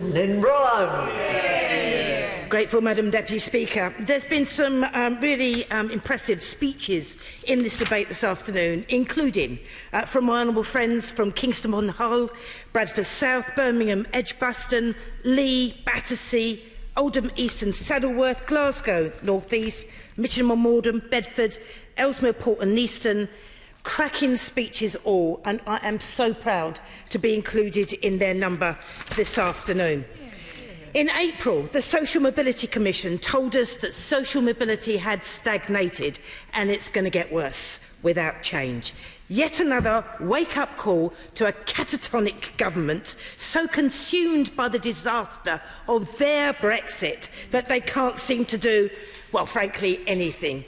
Lynn Rollo. Grateful, Madam Deputy Speaker. There's been some really impressive speeches in this debate this afternoon, including from my honourable friends from Kingston on Hull, Bradford South, Birmingham, Edgbaston, Lee, Battersea, Oldham East and Saddleworth, Glasgow North East, Mitcham on Morden, Bedford, Ellesmere Port and Neaston. Cracking speeches all, and I am so proud to be included in their number this afternoon. In April, the Social Mobility Commission told us that social mobility had stagnated and it's going to get worse without change. Yet another wake-up call to a catatonic government so consumed by the disaster of their Brexit that they can't seem to do, well, frankly, anything.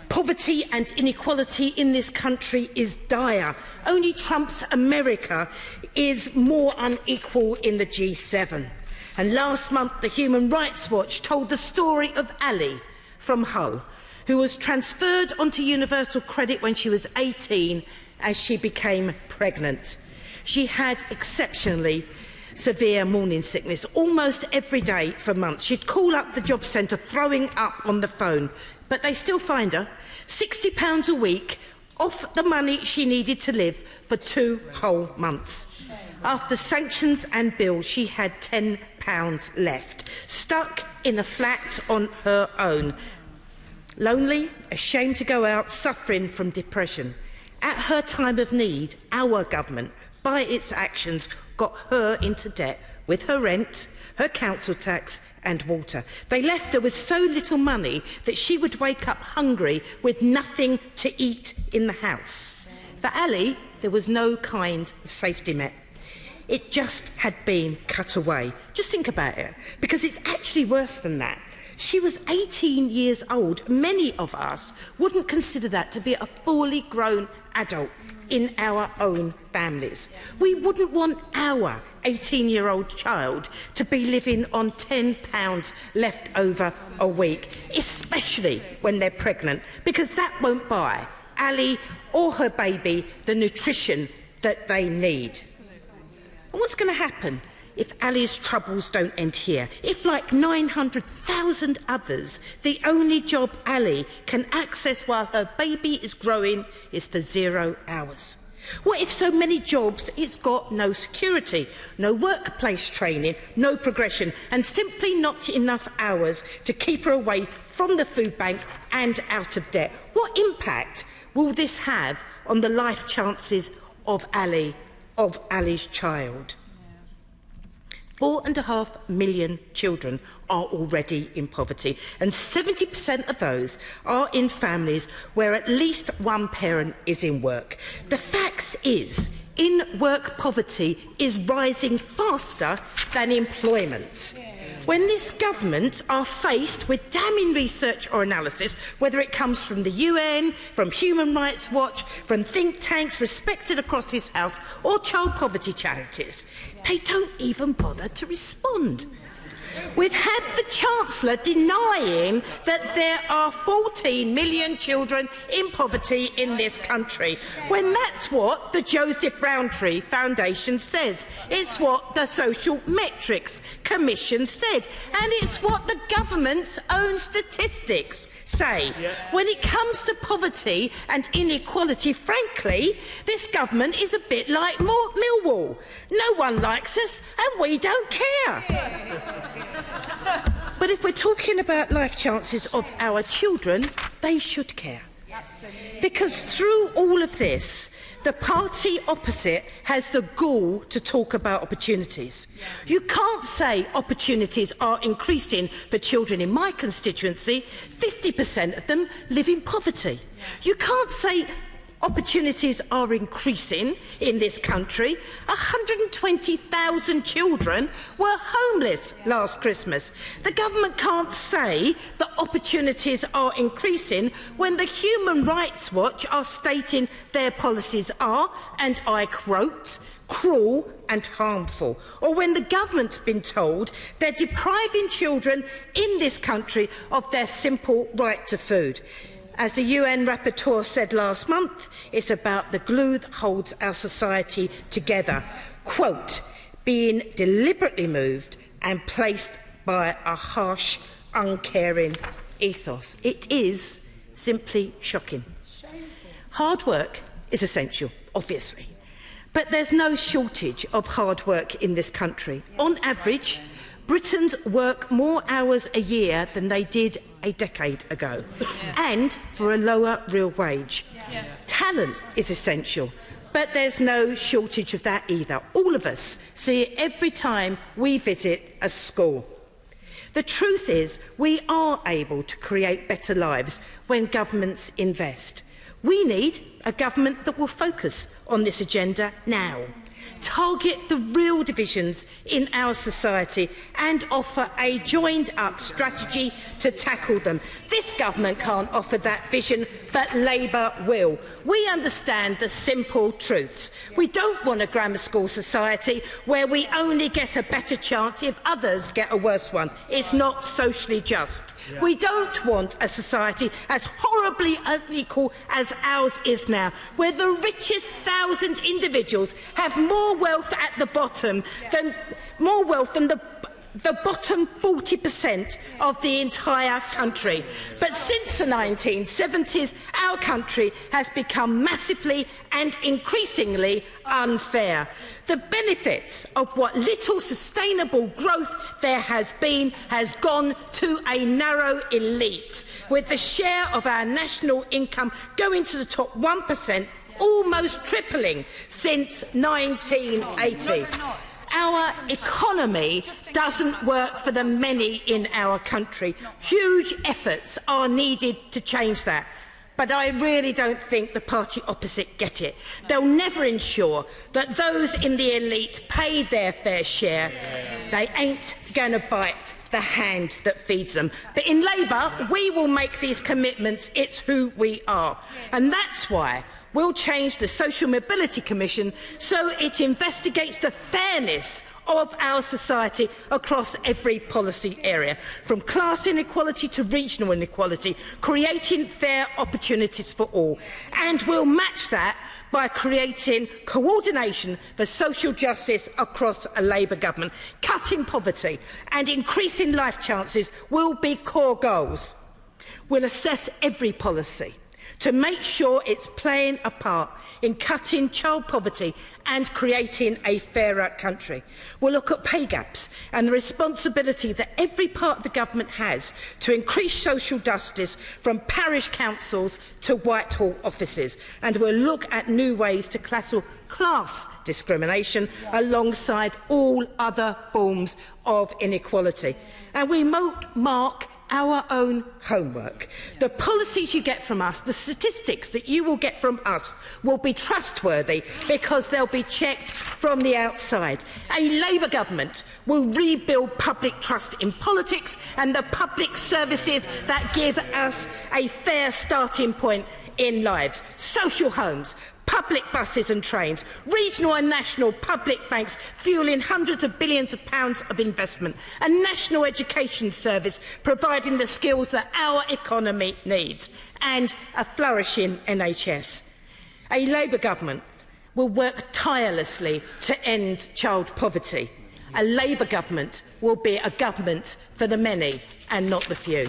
Poverty and inequality in this country is dire. Only Trump's America is more unequal in the G7. And last month, the Human Rights Watch told the story of Ali from Hull, who was transferred onto universal credit when she was 18 as she became pregnant. She had exceptionally severe morning sickness almost every day for months. She'd call up the job centre throwing up on the phone, but they still find her £60 a week off the money she needed to live for 2 whole months. After sanctions and bills, she had £10 left, stuck in a flat on her own, lonely, ashamed to go out, suffering from depression. At her time of need, our government, by its actions, got her into debt with her rent, her council tax and water. They left her with so little money that she would wake up hungry with nothing to eat in the house. For Ali, there was no kind of safety net. It just had been cut away. Just think about it, because it's actually worse than that. She was 18 years old. Many of us wouldn't consider that to be a fully grown adult in our own families. We wouldn't want our 18-year-old child to be living on £10 left over a week, especially when they're pregnant, because that won't buy Ali or her baby the nutrition that they need. And what's going to happen if Ali's troubles don't end here? If, like 900,000 others, the only job Ali can access while her baby is growing is for 0 hours? What if so many jobs it's got no security, no workplace training, no progression, and simply not enough hours to keep her away from the food bank and out of debt? What impact will this have on the life chances of Ali's child? 4.5 million children are already in poverty, and 70% of those are in families where at least one parent is in work. The fact is, in-work poverty is rising faster than employment. When this government are faced with damning research or analysis, whether it comes from the UN, from Human Rights Watch, from think tanks respected across this House, or child poverty charities, they don't even bother to respond. We've had the Chancellor denying that there are 14 million children in poverty in this country, when that's what the Joseph Rowntree Foundation says. It's what the Social Metrics Commission said, and it's what the government's own statistics say. When it comes to poverty and inequality, frankly, this government is a bit like Millwall. No one likes us and we don't care. But if we're talking about life chances of our children, they should care. Absolutely. Because through all of this, the party opposite has the gall to talk about opportunities. You can't say opportunities are increasing for children in my constituency. 50% of them live in poverty. You can't say opportunities are increasing in this country. 120,000 children were homeless last Christmas. The government can't say that opportunities are increasing when the Human Rights Watch are stating their policies are, and I quote, cruel and harmful, or when the government's been told they're depriving children in this country of their simple right to food. As the UN rapporteur said last month, it's about the glue that holds our society together. Quote, being deliberately moved and placed by a harsh, uncaring ethos. It is simply shocking. Hard work is essential, obviously, but there's no shortage of hard work in this country. On average, Britons work more hours a year than they did a decade ago, and for a lower real wage. Talent is essential, but there's no shortage of that either. All of us see it every time we visit a school. The truth is, we are able to create better lives when governments invest. We need a government that will focus on this agenda now, target the real divisions in our society and offer a joined-up strategy to tackle them. This government can't offer that vision, but Labour will. We understand the simple truths. We don't want a grammar school society where we only get a better chance if others get a worse one. It's not socially just. We don't want a society as horribly unequal as ours is now, where the richest 1,000 individuals have more wealth at the bottom than the bottom 40% of the entire country. But since the 1970s, our country has become massively and increasingly unfair. The benefits of what little sustainable growth there has been has gone to a narrow elite, with the share of our national income going to the top 1%, almost tripling since 1980. Our economy doesn't work for the many in our country. Huge efforts are needed to change that. But I really don't think the party opposite get it. They'll never ensure that those in the elite pay their fair share. They ain't going to bite the hand that feeds them. But in Labour, we will make these commitments. It's who we are. And that's why we'll change the Social Mobility Commission so it investigates the fairness of our society across every policy area, from class inequality to regional inequality, creating fair opportunities for all. And we'll match that by creating coordination for social justice across a Labour government. Cutting poverty and increasing life chances will be core goals. We'll assess every policy to make sure it's playing a part in cutting child poverty and creating a fairer country. We'll look at pay gaps and the responsibility that every part of the government has to increase social justice, from parish councils to Whitehall offices. And we'll look at new ways to class discrimination alongside all other forms of inequality. And we won't mark our own homework. The policies you get from us, the statistics that you will get from us, will be trustworthy because they'll be checked from the outside. A Labour government will rebuild public trust in politics and the public services that give us a fair starting point in lives. Social homes, public buses and trains, regional and national public banks fuelling hundreds of billions of pounds of investment, a national education service providing the skills that our economy needs, and a flourishing NHS. A Labour government will work tirelessly to end child poverty. A Labour government will be a government for the many and not the few.